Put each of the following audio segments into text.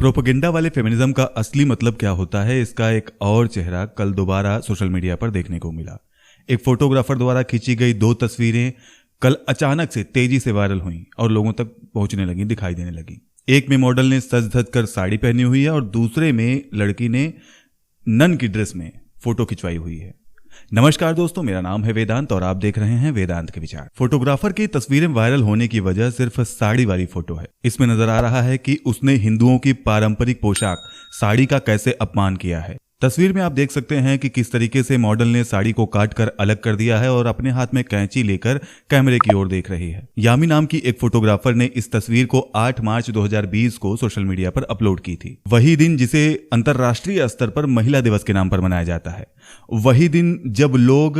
Propaganda वाले feminism का असली मतलब क्या होता है, इसका एक और चेहरा कल दोबारा सोशल मीडिया पर देखने को मिला। एक फोटोग्राफर द्वारा खींची गई 2 तस्वीरें कल अचानक से तेजी से वायरल हुई और लोगों तक पहुंचने लगी, दिखाई देने लगी। एक में मॉडल ने सज धज कर साड़ी पहनी हुई है और दूसरे में लड़की ने नन की ड्रेस में फोटो खिंचवाई हुई है। नमस्कार दोस्तों, मेरा नाम है वेदांत और आप देख रहे हैं वेदांत के विचार। फोटोग्राफर की तस्वीरें वायरल होने की वजह सिर्फ साड़ी वाली फोटो है। इसमें नजर आ रहा है कि उसने हिंदुओं की पारंपरिक पोशाक साड़ी का कैसे अपमान किया है। तस्वीर में आप देख सकते हैं कि किस तरीके से मॉडल ने साड़ी को काट कर अलग कर दिया है और अपने हाथ में कैंची लेकर कैमरे की ओर देख रही है। यामी नाम की एक फोटोग्राफर ने इस तस्वीर को 8 मार्च 2020 को सोशल मीडिया पर अपलोड की थी। वही दिन जिसे अंतर्राष्ट्रीय स्तर पर महिला दिवस के नाम पर मनाया जाता है, वही दिन जब लोग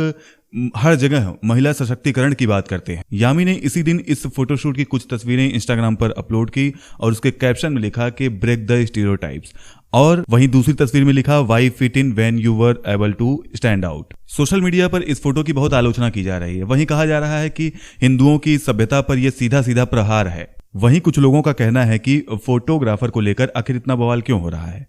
हर जगह महिला सशक्तिकरण की बात करते हैं। यामी ने इसी दिन इस फोटोशूट की कुछ तस्वीरें इंस्टाग्राम पर अपलोड की और उसके कैप्शन में लिखा कि ब्रेक द स्टीरियोटाइप्स, और वहीं दूसरी तस्वीर में लिखा why fit in when you were able to stand out. Social media पर इस फोटो की बहुत आलोचना की जा रही है। वहीं कहा जा रहा है कि हिंदुओं की सभ्यता पर यह सीधा सीधा प्रहार है। वहीं कुछ लोगों का कहना है कि फोटोग्राफर को लेकर आखिर इतना बवाल क्यों हो रहा है।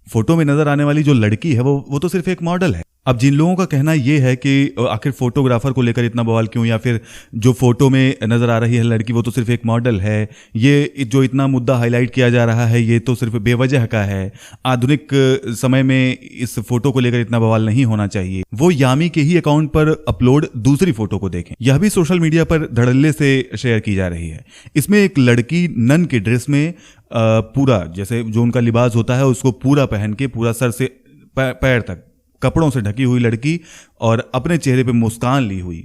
फोटो में नजर आने वाली जो लड़की है वो तो सिर्फ एक मॉडल है। अब जिन लोगों का कहना यह है कि आखिर फोटोग्राफर को लेकर इतना बवाल क्यों, या फिर जो फोटो में नजर आ रही है लड़की वो तो सिर्फ एक मॉडल है, ये जो इतना मुद्दा हाईलाइट किया जा रहा है ये तो सिर्फ बेवजह का है, आधुनिक समय में इस फोटो को लेकर इतना बवाल नहीं होना चाहिए। वो यामी के ही अकाउंट पर अपलोड दूसरी फोटो को देखें। यह भी सोशल मीडिया पर धड़ल्ले से शेयर की जा रही है। इसमें एक लड़की नन के ड्रेस में पूरा, जैसे जो उनका लिबास होता है उसको पूरा पहन के, पूरा सर से पैर तक कपड़ों से ढकी हुई लड़की और अपने चेहरे पे मुस्कान ली हुई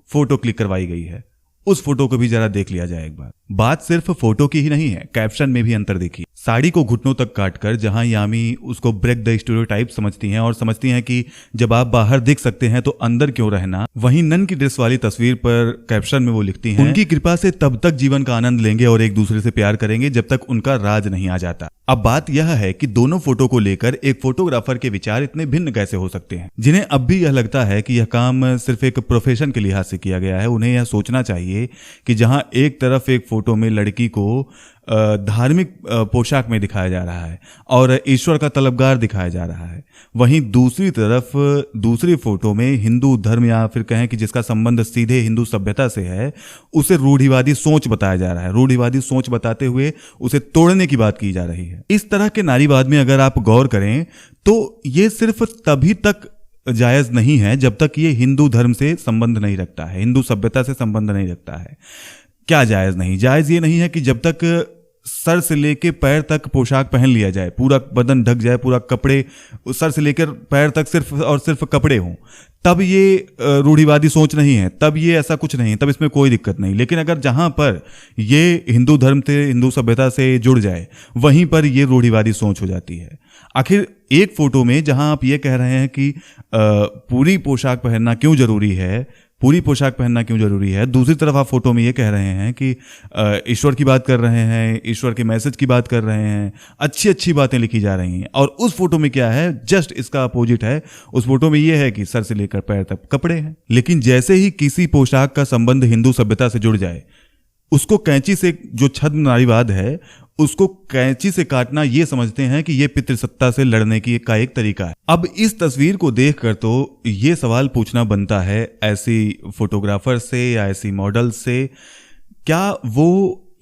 फोटो क्लिक करवाई गई है। उस फोटो को भी जरा देख लिया जाए एक बार। बात सिर्फ फोटो की ही नहीं है, कैप्शन में भी अंतर देखिए। साड़ी को घुटनों तक काटकर जहां यामी उसको ब्रेक द स्टीरियोटाइप समझती हैं और समझती हैं कि जब आप बाहर दिख सकते हैं तो अंदर क्यों रहना, वहीं नन की ड्रेस वाली तस्वीर पर कैप्शन में वो लिखती हैं, उनकी कृपा से तब तक जीवन का आनंद लेंगे और एक दूसरे से प्यार करेंगे जब तक उनका राज नहीं आ जाता। अब बात यह है कि दोनों फोटो को लेकर एक फोटोग्राफर के विचार इतने भिन्न कैसे हो सकते हैं, जिन्हें अब भी यह लगता है कि यह काम सिर्फ एक प्रोफेशन के लिहाज से किया गया है। उन्हें यह सोचना चाहिए कि जहां एक तरफ एक फोटो में लड़की को धार्मिक पोशाक में दिखाया जा रहा है और ईश्वर का तलबगार दिखाया जा रहा है, वहीं दूसरी तरफ दूसरी फोटो में हिंदू धर्म, या फिर कहें कि जिसका संबंध सीधे हिंदू सभ्यता से है, उसे रूढ़िवादी सोच बताया जा रहा है। रूढ़िवादी सोच बताते हुए उसे तोड़ने की बात की जा रही है। इस तरह के नारीवाद में अगर आप गौर करें तो ये सिर्फ तभी तक जायज नहीं है जब तक ये हिंदू धर्म से संबंध नहीं रखता है, हिंदू सभ्यता से संबंध नहीं रखता है। क्या जायज नहीं? जायज ये नहीं है कि जब तक सर से लेकर पैर तक पोशाक पहन लिया जाए, पूरा बदन ढक जाए, पूरा कपड़े सर से लेकर पैर तक सिर्फ और सिर्फ कपड़े हों, तब ये रूढ़िवादी सोच नहीं है, तब ये ऐसा कुछ नहीं है, तब इसमें कोई दिक्कत नहीं। लेकिन अगर जहां पर ये हिंदू धर्म से, हिंदू सभ्यता से जुड़ जाए, वहीं पर ये रूढ़िवादी सोच हो जाती है। आखिर एक फोटो में जहां आप ये कह रहे हैं कि पूरी पोशाक पहनना क्यों जरूरी है, पूरी पोशाक पहनना क्यों जरूरी है, दूसरी तरफ आप फोटो में ये कह रहे हैं कि ईश्वर की बात कर रहे हैं, ईश्वर के मैसेज की बात कर रहे हैं, अच्छी अच्छी बातें लिखी जा रही हैं, और उस फोटो में क्या है, जस्ट इसका अपोजिट है। उस फोटो में ये है कि सर से लेकर पैर तक कपड़े हैं। लेकिन जैसे ही किसी पोशाक का संबंध हिंदू सभ्यता से जुड़ जाए, उसको कैंची से, जो छद्म नारीवाद है उसको कैंची से काटना, ये समझते हैं कि ये पितृसत्ता से लड़ने की का एक तरीका है। अब इस तस्वीर को देखकर तो ये सवाल पूछना बनता है ऐसी फोटोग्राफर से या ऐसी मॉडल से, क्या वो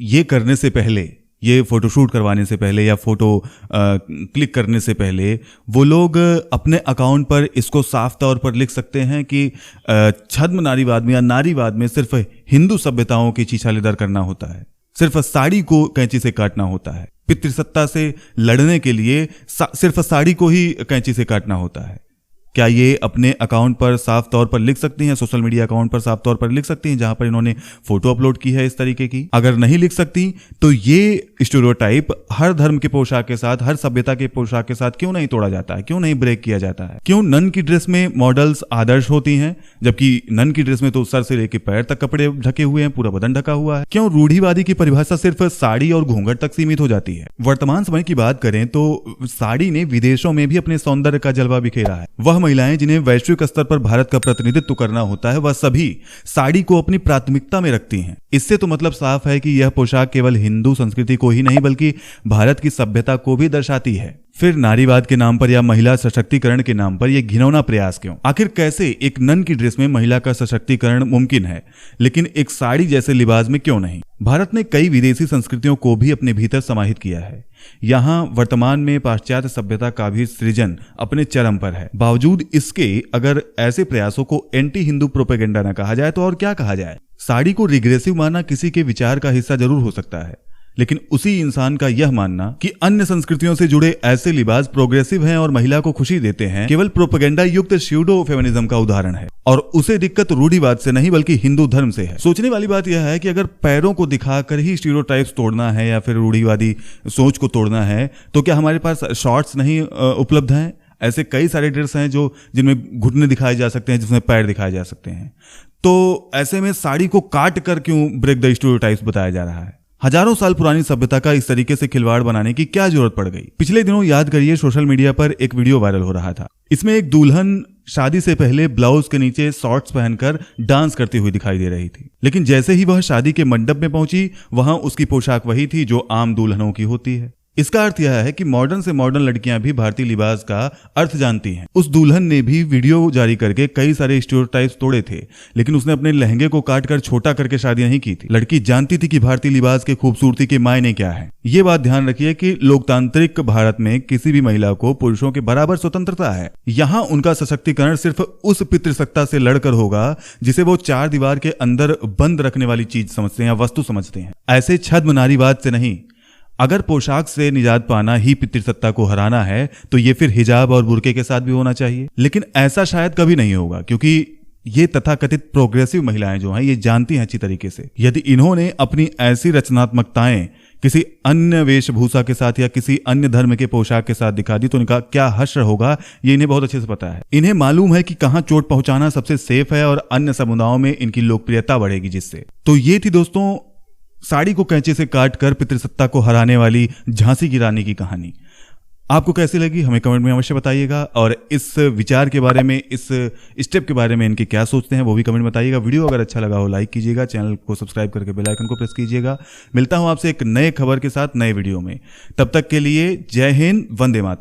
ये करने से पहले, ये फोटोशूट करवाने से पहले या फोटो क्लिक करने से पहले वो लोग अपने अकाउंट पर इसको साफ तौर पर लिख सकते हैं कि छद्म नारीवाद में या नारीवाद में सिर्फ हिंदू सभ्यताओं की छीछालेदर करना होता है, सिर्फ साड़ी को कैंची से काटना होता है, पितृसत्ता से लड़ने के लिए सिर्फ साड़ी को ही कैंची से काटना होता है। क्या ये अपने अकाउंट पर साफ तौर पर लिख सकती हैं, सोशल मीडिया अकाउंट पर साफ तौर पर लिख सकती हैं जहां पर इन्होंने फोटो अपलोड की है इस तरीके की? अगर नहीं लिख सकती तो ये स्टीरियोटाइप हर धर्म के पोशाक के साथ, हर सभ्यता के पोशाक के साथ क्यों नहीं तोड़ा जाता है, क्यों नहीं ब्रेक किया जाता है? क्यों नन की ड्रेस में मॉडल्स आदर्श होती हैं जबकि नन की ड्रेस में तो सर से लेकर पैर तक कपड़े ढके हुए हैं, पूरा बदन ढका हुआ है? क्यों रूढ़िवादी की परिभाषा सिर्फ साड़ी और घूंघट तक सीमित हो जाती है? वर्तमान समय की बात करें तो साड़ी ने विदेशों में भी अपने सौंदर्य का जलवा बिखेरा है। वह महिलाएं जिन्हें वैश्विक स्तर पर भारत का प्रतिनिधित्व करना होता है वह सभी साड़ी को अपनी प्राथमिकता में रखती हैं। इससे तो मतलब साफ है कि यह पोशाक केवल हिंदू संस्कृति को ही नहीं बल्कि भारत की सभ्यता को भी दर्शाती है। फिर नारीवाद के नाम पर या महिला सशक्तिकरण के नाम पर यह घिनौना प्रयास क्यों? आखिर कैसे एक नन की ड्रेस में महिला का सशक्तिकरण मुमकिन है लेकिन एक साड़ी जैसे लिबास में क्यों नहीं? भारत ने कई विदेशी संस्कृतियों को भी अपने भीतर समाहित किया है। यहाँ वर्तमान में पाश्चात्य सभ्यता का भी सृजन अपने चरम पर है। बावजूद इसके अगर ऐसे प्रयासों को एंटी हिंदू प्रोपेगेंडा न कहा जाए तो और क्या कहा जाए? साड़ी को रिग्रेसिव मानना किसी के विचार का हिस्सा जरूर हो सकता है, लेकिन उसी इंसान का यह मानना कि अन्य संस्कृतियों से जुड़े ऐसे लिबास प्रोग्रेसिव हैं और महिला को खुशी देते हैं केवल प्रोपेगेंडा युक्त स्यूडो फेमिनिज्म का उदाहरण है। और उसे दिक्कत रूढ़िवाद से नहीं बल्कि हिंदू धर्म से है। सोचने वाली बात यह है कि अगर पैरों को दिखाकर ही स्टीरियोटाइप्स तोड़ना है या फिर रूढ़िवादी सोच को तोड़ना है तो क्या हमारे पास शॉर्ट्स नहीं उपलब्ध हैं? ऐसे कई सारे ड्रेस हैं जो जिनमें घुटने दिखाए जा सकते हैं, जिसमें पैर दिखाए जा सकते हैं। तो ऐसे में साड़ी को काट कर क्यों ब्रेक द स्टीरियोटाइप्स बताया जा रहा है? हजारों साल पुरानी सभ्यता का इस तरीके से खिलवाड़ बनाने की क्या जरूरत पड़ गई? पिछले दिनों याद करिए सोशल मीडिया पर एक वीडियो वायरल हो रहा था। इसमें एक दुल्हन शादी से पहले ब्लाउज के नीचे शॉर्ट्स पहनकर डांस करती हुई दिखाई दे रही थी, लेकिन जैसे ही वह शादी के मंडप में पहुंची वहां उसकी पोशाक वही थी जो आम दुल्हनों की होती है। इसका अर्थ यह है कि मॉडर्न से मॉडर्न लड़कियां भी भारतीय लिबास का अर्थ जानती हैं। उस दुल्हन ने भी वीडियो जारी करके कई सारे स्टीरियोटाइप्स तोड़े थे, लेकिन उसने अपने लहंगे को काटकर छोटा करके शादी नहीं की थी। लड़की जानती थी कि भारतीय लिबास के खूबसूरती के मायने क्या है। ये बात ध्यान रखिए कि लोकतांत्रिक भारत में किसी भी महिला को पुरुषों के बराबर स्वतंत्रता है। यहाँ उनका सशक्तिकरण सिर्फ उस पितृसत्ता से लड़कर होगा जिसे वो चार दीवार के अंदर बंद रखने वाली चीज समझते हैं या वस्तु समझते हैं, ऐसे छद्म नारीवाद से नहीं। अगर पोशाक से निजात पाना ही पितृसत्ता को हराना है तो ये फिर हिजाब और बुर्के के साथ भी होना चाहिए, लेकिन ऐसा शायद कभी नहीं होगा क्योंकि ये तथाकथित प्रोग्रेसिव महिलाएं जो हैं ये जानती हैं अच्छी तरीके से यदि इन्होंने अपनी ऐसी रचनात्मकताएं किसी अन्य वेशभूषा के साथ या किसी अन्य धर्म के पोशाक के साथ दिखा दी तो इनका क्या हश्र होगा ये इन्हें बहुत अच्छे से पता है। इन्हें मालूम है कि कहां चोट पहुंचाना सबसे सेफ है और अन्य समुदायों में इनकी लोकप्रियता बढ़ेगी जिससे। तो ये थी दोस्तों साड़ी को कैंची से काटकर पितृसत्ता को हराने वाली झांसी की रानी की कहानी। आपको कैसी लगी हमें कमेंट में अवश्य बताइएगा और इस विचार के बारे में, इस स्टेप के बारे में इनके क्या सोचते हैं वो भी कमेंट में बताइएगा। वीडियो अगर अच्छा लगा हो लाइक कीजिएगा, चैनल को सब्सक्राइब करके बेल आइकन को प्रेस कीजिएगा। मिलता हूं आपसे एक नए खबर के साथ नए वीडियो में, तब तक के लिए जय हिंद, वंदे मातरम।